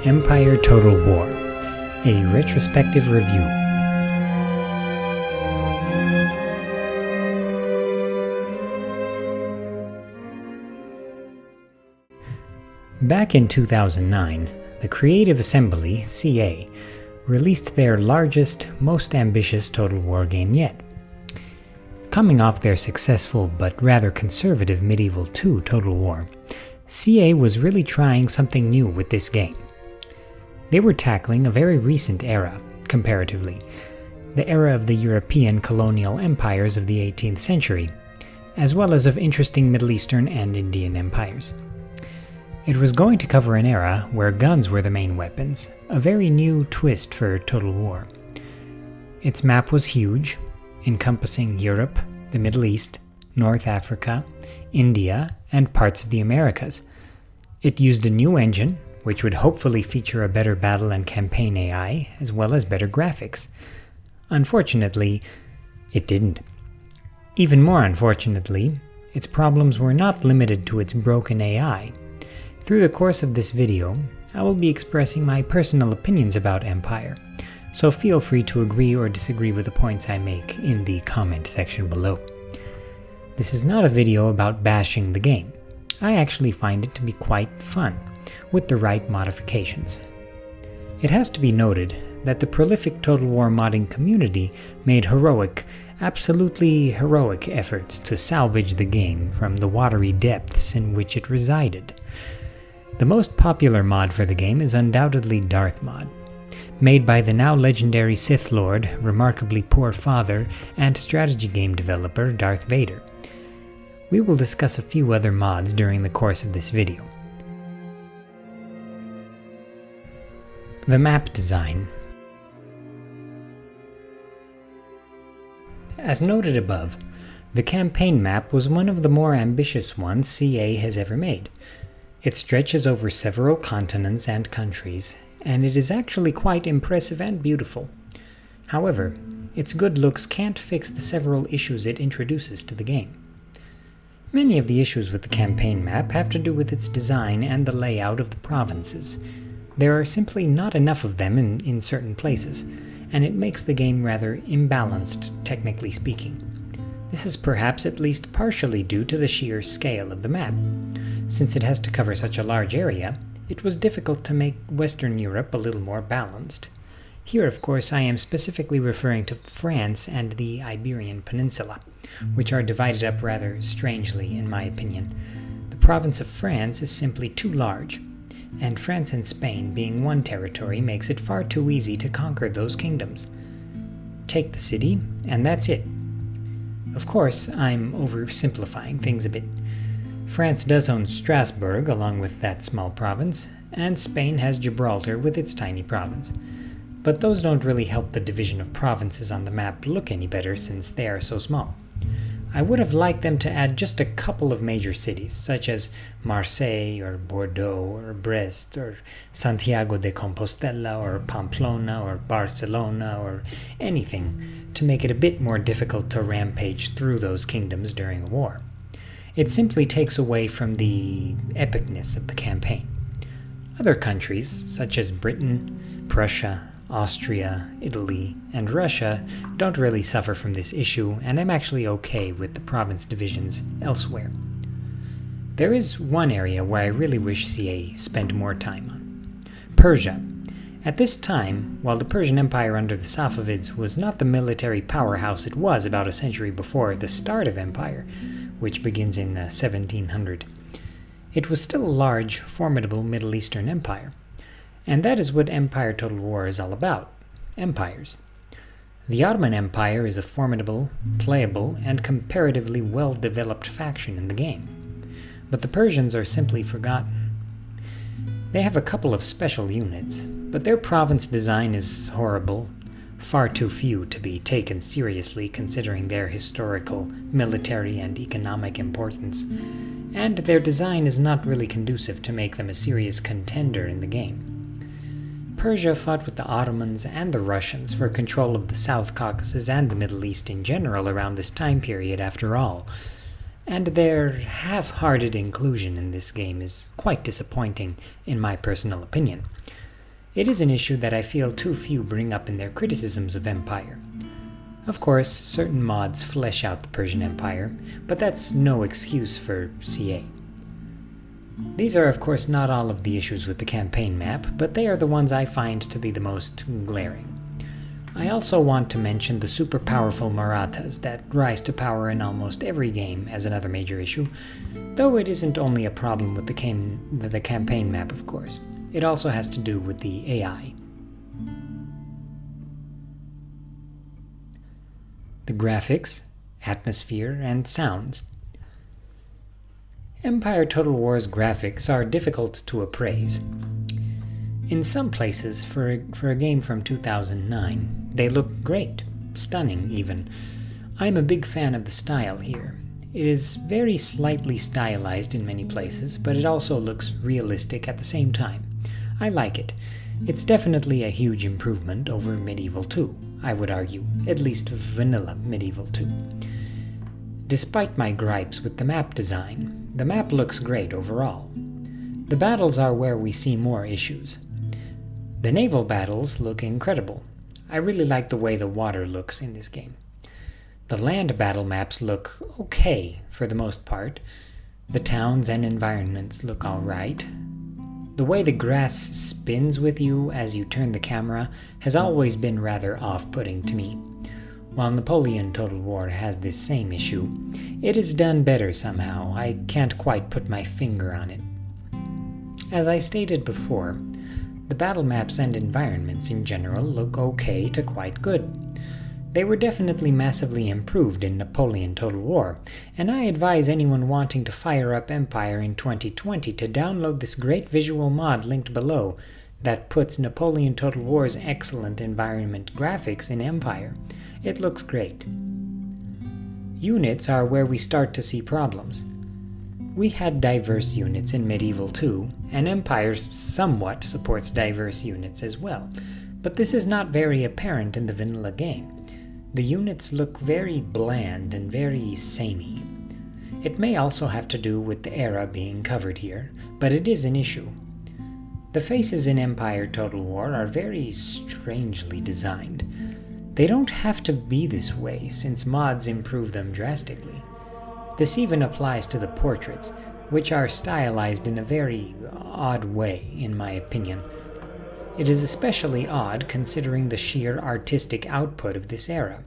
Empire Total War, a retrospective review. Back in 2009, the Creative Assembly, CA, released their largest, most ambitious Total War game yet. Coming off their successful but rather conservative Medieval 2 Total War, CA was really trying something new with this game. They were tackling a very recent era, comparatively, the era of the European colonial empires of the 18th century, as well as of interesting Middle Eastern and Indian empires. It was going to cover an era where guns were the main weapons, a very new twist for Total War. Its map was huge, encompassing Europe, the Middle East, North Africa, India, and parts of the Americas. It used a new engine, which would hopefully feature a better battle and campaign AI, as well as better graphics. Unfortunately, it didn't. Even more unfortunately, its problems were not limited to its broken AI. Through the course of this video, I will be expressing my personal opinions about Empire, so feel free to agree or disagree with the points I make in the comment section below. This is not a video about bashing the game. I actually find it to be quite fun, with the right modifications. It has to be noted that the prolific Total War modding community made heroic, absolutely heroic efforts to salvage the game from the watery depths in which it resided. The most popular mod for the game is undoubtedly DarthMod, made by the now legendary Sith Lord, remarkably poor father, and strategy game developer Darth Vader. We will discuss a few other mods during the course of this video. The map design. As noted above, the campaign map was one of the more ambitious ones CA has ever made. It stretches over several continents and countries, and it is actually quite impressive and beautiful. However, its good looks can't fix the several issues it introduces to the game. Many of the issues with the campaign map have to do with its design and the layout of the provinces. There are simply not enough of them in certain places, and it makes the game rather imbalanced, technically speaking. This is perhaps at least partially due to the sheer scale of the map. Since it has to cover such a large area, it was difficult to make Western Europe a little more balanced. Here, of course, I am specifically referring to France and the Iberian Peninsula, which are divided up rather strangely, in my opinion. The province of France is simply too large, and France and Spain being one territory makes it far too easy to conquer those kingdoms. Take the city, and that's it. Of course, I'm oversimplifying things a bit. France does own Strasbourg along with that small province, and Spain has Gibraltar with its tiny province. But those don't really help the division of provinces on the map look any better since they are so small. I would have liked them to add just a couple of major cities, such as Marseille or Bordeaux or Brest or Santiago de Compostela or Pamplona or Barcelona or anything to make it a bit more difficult to rampage through those kingdoms during a war. It simply takes away from the epicness of the campaign. Other countries, such as Britain, Prussia, Austria, Italy, and Russia, don't really suffer from this issue, and I'm actually okay with the province divisions elsewhere. There is one area where I really wish CA spent more time on. Persia. At this time, while the Persian Empire under the Safavids was not the military powerhouse it was about a century before the start of Empire, which begins in 1700, it was still a large, formidable Middle Eastern empire. And that is what Empire Total War is all about: empires. The Ottoman Empire is a formidable, playable, and comparatively well-developed faction in the game. But the Persians are simply forgotten. They have a couple of special units, but their province design is horrible, far too few to be taken seriously considering their historical, military, and economic importance, and their design is not really conducive to make them a serious contender in the game. Persia fought with the Ottomans and the Russians for control of the South Caucasus and the Middle East in general around this time period after all, and their half-hearted inclusion in this game is quite disappointing in my personal opinion. It is an issue that I feel too few bring up in their criticisms of Empire. Of course, certain mods flesh out the Persian Empire, but that's no excuse for CA. These are of course not all of the issues with the campaign map, but they are the ones I find to be the most glaring. I also want to mention the super powerful Marathas that rise to power in almost every game as another major issue, though it isn't only a problem with the campaign map, of course. It also has to do with the AI. The graphics, atmosphere, and sounds. Empire Total War's graphics are difficult to appraise. In some places, for a game from 2009, they look great, stunning even. I'm a big fan of the style here. It is very slightly stylized in many places, but it also looks realistic at the same time. I like it. It's definitely a huge improvement over Medieval 2, I would argue, at least vanilla Medieval 2. Despite my gripes with the map design, the map looks great overall. The battles are where we see more issues. The naval battles look incredible. I really like the way the water looks in this game. The land battle maps look okay for the most part. The towns and environments look alright. The way the grass spins with you as you turn the camera has always been rather off-putting to me. While Napoleon Total War has this same issue, it is done better somehow. I can't quite put my finger on it. As I stated before, the battle maps and environments in general look okay to quite good. They were definitely massively improved in Napoleon Total War, and I advise anyone wanting to fire up Empire in 2020 to download this great visual mod linked below that puts Napoleon Total War's excellent environment graphics in Empire. It looks great. Units are where we start to see problems. We had diverse units in Medieval 2, and Empire somewhat supports diverse units as well, but this is not very apparent in the vanilla game. The units look very bland and very samey. It may also have to do with the era being covered here, but it is an issue. The faces in Empire Total War are very strangely designed. They don't have to be this way, since mods improve them drastically. This even applies to the portraits, which are stylized in a very odd way, in my opinion. It is especially odd considering the sheer artistic output of this era.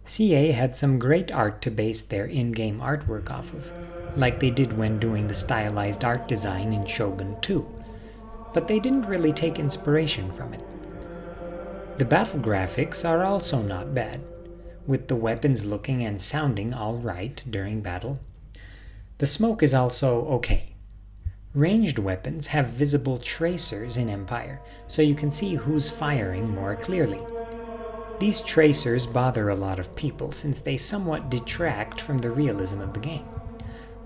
CA had some great art to base their in-game artwork off of, like they did when doing the stylized art design in Shogun 2, but they didn't really take inspiration from it. The battle graphics are also not bad, with the weapons looking and sounding alright during battle. The smoke is also okay. Ranged weapons have visible tracers in Empire, so you can see who's firing more clearly. These tracers bother a lot of people since they somewhat detract from the realism of the game.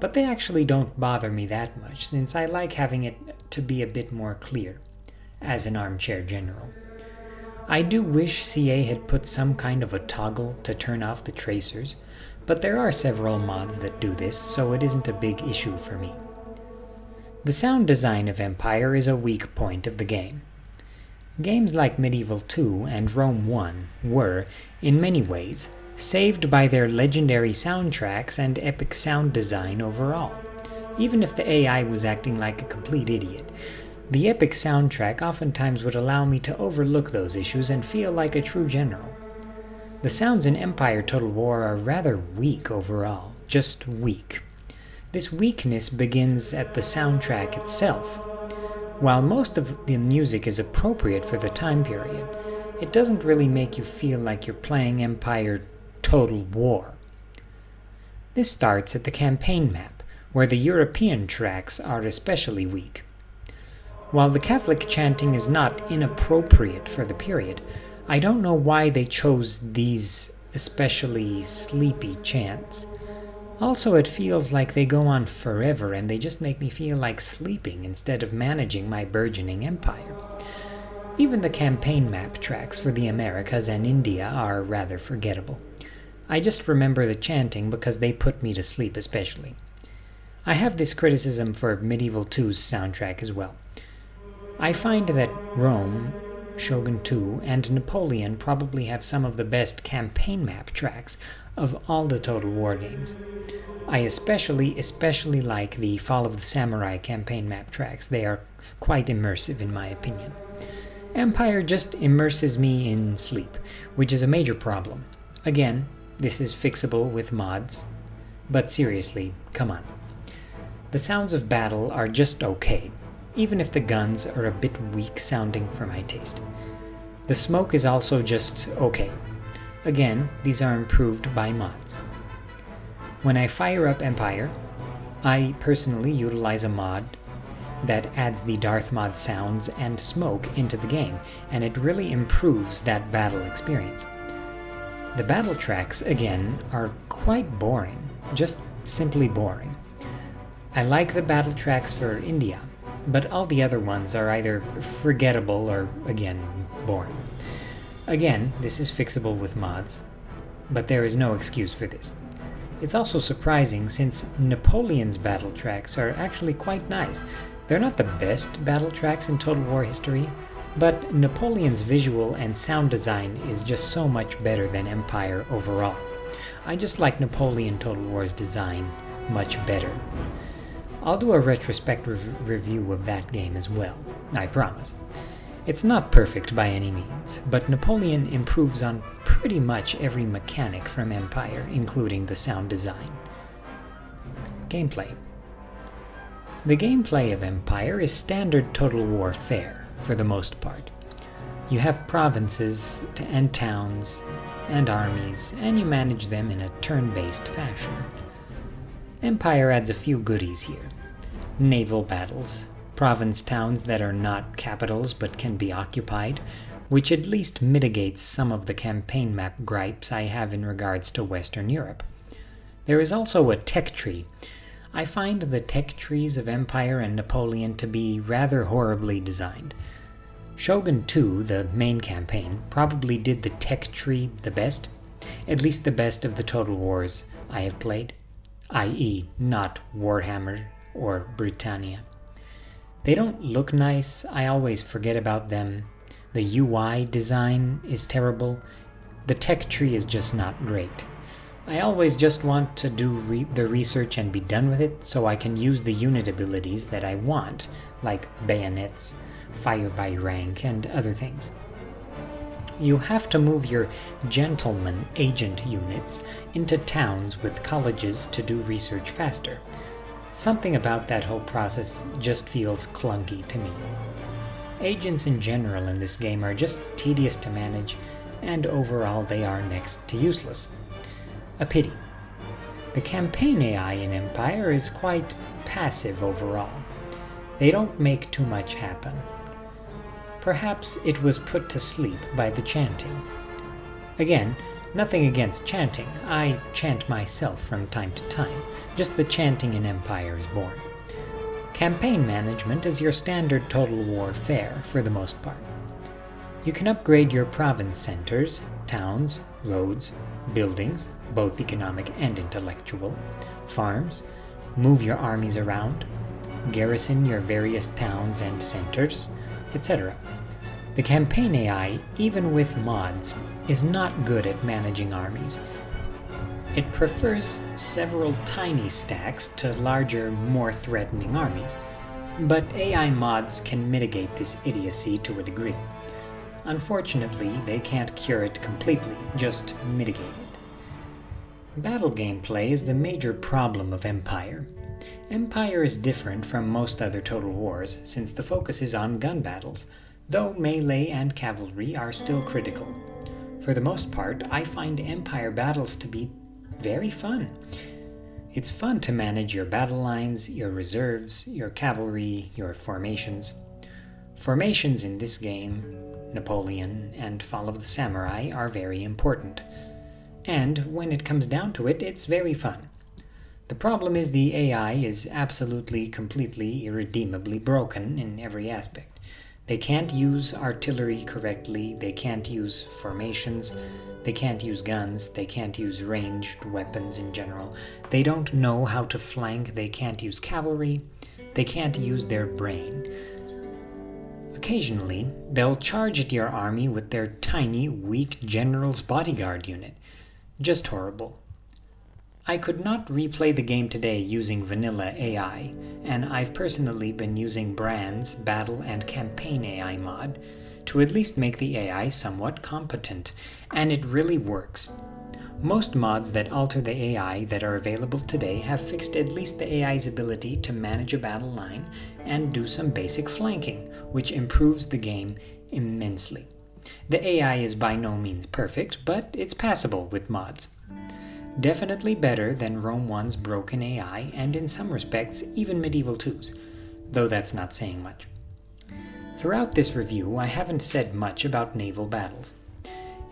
But they actually don't bother me that much since I like having it to be a bit more clear, as an armchair general. I do wish CA had put some kind of a toggle to turn off the tracers, but there are several mods that do this, so it isn't a big issue for me. The sound design of Empire is a weak point of the game. Games like Medieval 2 and Rome 1 were, in many ways, saved by their legendary soundtracks and epic sound design overall. Even if the AI was acting like a complete idiot, the epic soundtrack oftentimes would allow me to overlook those issues and feel like a true general. The sounds in Empire Total War are rather weak overall, just weak. This weakness begins at the soundtrack itself. While most of the music is appropriate for the time period, it doesn't really make you feel like you're playing Empire Total War. This starts at the campaign map, where the European tracks are especially weak. While the Catholic chanting is not inappropriate for the period, I don't know why they chose these especially sleepy chants. Also, it feels like they go on forever and they just make me feel like sleeping instead of managing my burgeoning empire. Even the campaign map tracks for the Americas and India are rather forgettable. I just remember the chanting because they put me to sleep especially. I have this criticism for Medieval 2's soundtrack as well. I find that Rome, Shogun II, and Napoleon probably have some of the best campaign map tracks of all the Total War games. I especially like the Fall of the Samurai campaign map tracks. They are quite immersive in my opinion. Empire just immerses me in sleep, which is a major problem. Again, this is fixable with mods, but seriously, come on. The sounds of battle are just okay, even if the guns are a bit weak sounding for my taste. The smoke is also just okay. Again, these are improved by mods. When I fire up Empire, I personally utilize a mod that adds the DarthMod sounds and smoke into the game, and it really improves that battle experience. The battle tracks, again, are quite boring, just simply boring. I like the battle tracks for India, but all the other ones are either forgettable or, again, boring. Again, this is fixable with mods, but there is no excuse for this. It's also surprising since Napoleon's battle tracks are actually quite nice. They're not the best battle tracks in Total War history, but Napoleon's visual and sound design is just so much better than Empire overall. I just like Napoleon Total War's design much better. I'll do a retrospective review of that game as well, I promise. It's not perfect by any means, but Napoleon improves on pretty much every mechanic from Empire, including the sound design. Gameplay. The gameplay of Empire is standard Total War fare, for the most part. You have provinces and towns and armies, and you manage them in a turn-based fashion. Empire adds a few goodies here. Naval battles, province towns that are not capitals but can be occupied, which at least mitigates some of the campaign map gripes I have in regards to Western Europe. There is also a tech tree. I find the tech trees of Empire and Napoleon to be rather horribly designed. Shogun II, the main campaign, probably did the tech tree the best, at least the best of the Total Wars I have played, i.e. not Warhammer or Britannia. They don't look nice, I always forget about them. The UI design is terrible. The tech tree is just not great. I always just want to do the research and be done with it so I can use the unit abilities that I want, like bayonets, fire by rank, and other things. You have to move your gentleman agent units into towns with colleges to do research faster. Something about that whole process just feels clunky to me. Agents in general in this game are just tedious to manage, and overall they are next to useless. A pity. The campaign AI in Empire is quite passive overall. They don't make too much happen. Perhaps it was put to sleep by the chanting. Again, nothing against chanting. I chant myself from time to time. Just the chanting in Empire is boring. Campaign management is your standard Total War fare for the most part. You can upgrade your province centers, towns, roads, buildings, both economic and intellectual, farms, move your armies around, garrison your various towns and centers, etc. The campaign AI, even with mods, is not good at managing armies. It prefers several tiny stacks to larger, more threatening armies, but AI mods can mitigate this idiocy to a degree. Unfortunately, they can't cure it completely, just mitigate it. Battle gameplay is the major problem of Empire. Empire is different from most other Total Wars since the focus is on gun battles, though melee and cavalry are still critical. For the most part, I find Empire battles to be very fun. It's fun to manage your battle lines, your reserves, your cavalry, your formations. Formations in this game, Napoleon and Fall of the Samurai, are very important. And when it comes down to it, it's very fun. The problem is the AI is absolutely, completely, irredeemably broken in every aspect. They can't use artillery correctly, they can't use formations, they can't use guns, they can't use ranged weapons in general, they don't know how to flank, they can't use cavalry, they can't use their brain. Occasionally, they'll charge at your army with their tiny, weak General's Bodyguard unit. Just horrible. I could not replay the game today using vanilla AI, and I've personally been using Bran's Battle and Campaign AI mod to at least make the AI somewhat competent, and it really works. Most mods that alter the AI that are available today have fixed at least the AI's ability to manage a battle line and do some basic flanking, which improves the game immensely. The AI is by no means perfect, but it's passable with mods. Definitely better than Rome 1's broken AI, and in some respects even Medieval 2's, though that's not saying much. Throughout this review, I haven't said much about naval battles.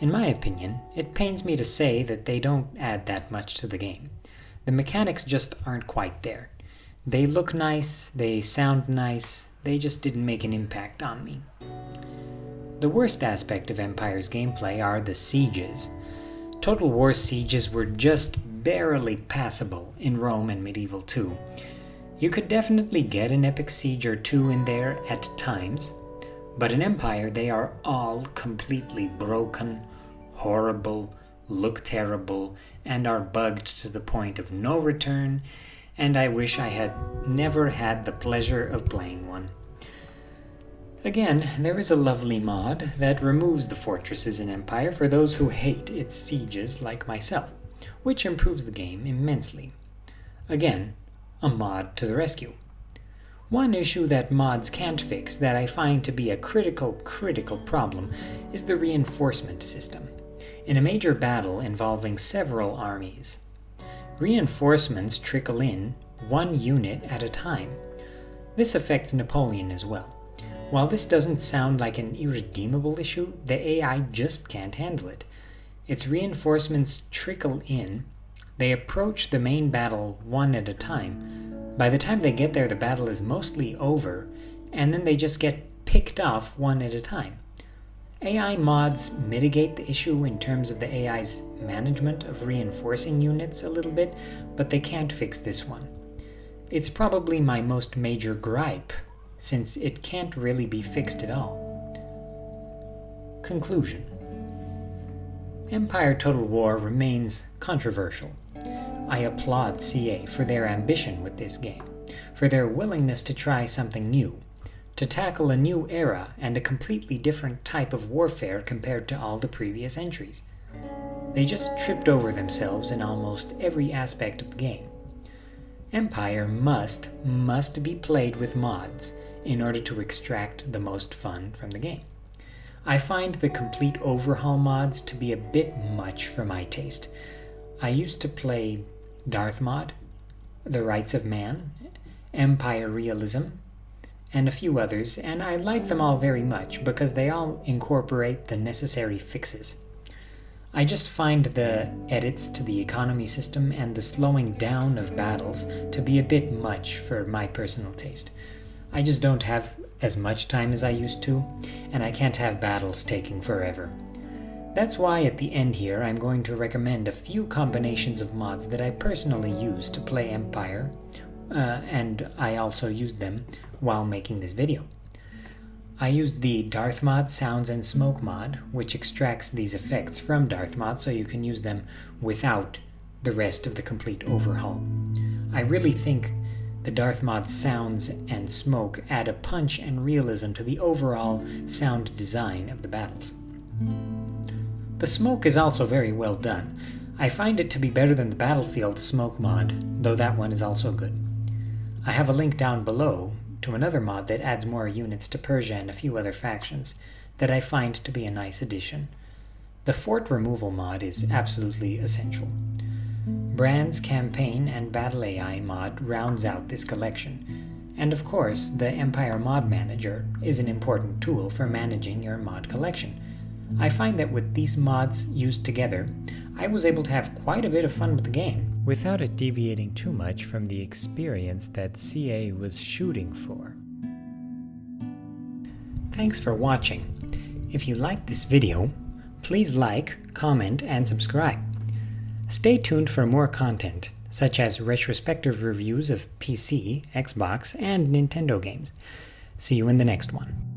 In my opinion, it pains me to say that they don't add that much to the game. The mechanics just aren't quite there. They look nice, they sound nice, they just didn't make an impact on me. The worst aspect of Empire's gameplay are the sieges. Total War sieges were just barely passable in Rome and Medieval 2. You could definitely get an epic siege or two in there at times, but in Empire they are all completely broken, horrible, look terrible, and are bugged to the point of no return, and I wish I had never had the pleasure of playing one. Again, there is a lovely mod that removes the fortresses in Empire for those who hate its sieges like myself, which improves the game immensely. Again, a mod to the rescue. One issue that mods can't fix that I find to be a critical problem is the reinforcement system. In a major battle involving several armies, reinforcements trickle in one unit at a time. This affects Napoleon as well. While this doesn't sound like an irredeemable issue, the AI just can't handle it. Its reinforcements trickle in, they approach the main battle one at a time. By the time they get there, the battle is mostly over, and then they just get picked off one at a time. AI mods mitigate the issue in terms of the AI's management of reinforcing units a little bit, but they can't fix this one. It's probably my most major gripe, since it can't really be fixed at all. Conclusion. Empire Total War remains controversial. I applaud CA for their ambition with this game, for their willingness to try something new, to tackle a new era and a completely different type of warfare compared to all the previous entries. They just tripped over themselves in almost every aspect of the game. Empire must be played with mods in order to extract the most fun from the game. I find the complete overhaul mods to be a bit much for my taste. I used to play DarthMod, The Rights of Man, Empire Realism, and a few others, and I like them all very much because they all incorporate the necessary fixes. I just find the edits to the economy system and the slowing down of battles to be a bit much for my personal taste. I just don't have as much time as I used to, and I can't have battles taking forever. That's why at the end here I'm going to recommend a few combinations of mods that I personally use to play Empire, and I also used them while making this video. I used the DarthMod Sounds and Smoke mod, which extracts these effects from DarthMod so you can use them without the rest of the complete overhaul. I really think the DarthMod Sounds and Smoke add a punch and realism to the overall sound design of the battles. The smoke is also very well done. I find it to be better than the Battlefield Smoke mod, though that one is also good. I have a link down below to another mod that adds more units to Persia and a few other factions that I find to be a nice addition. The fort removal mod is absolutely essential. Bran's Campaign and Battle AI mod rounds out this collection, and of course the Empire Mod Manager is an important tool for managing your mod collection. I find that with these mods used together, I was able to have quite a bit of fun with the game, without it deviating too much from the experience that CA was shooting for. Thanks for watching. If you liked this video, please like, comment, and subscribe. Stay tuned for more content, such as retrospective reviews of PC, Xbox, and Nintendo games. See you in the next one.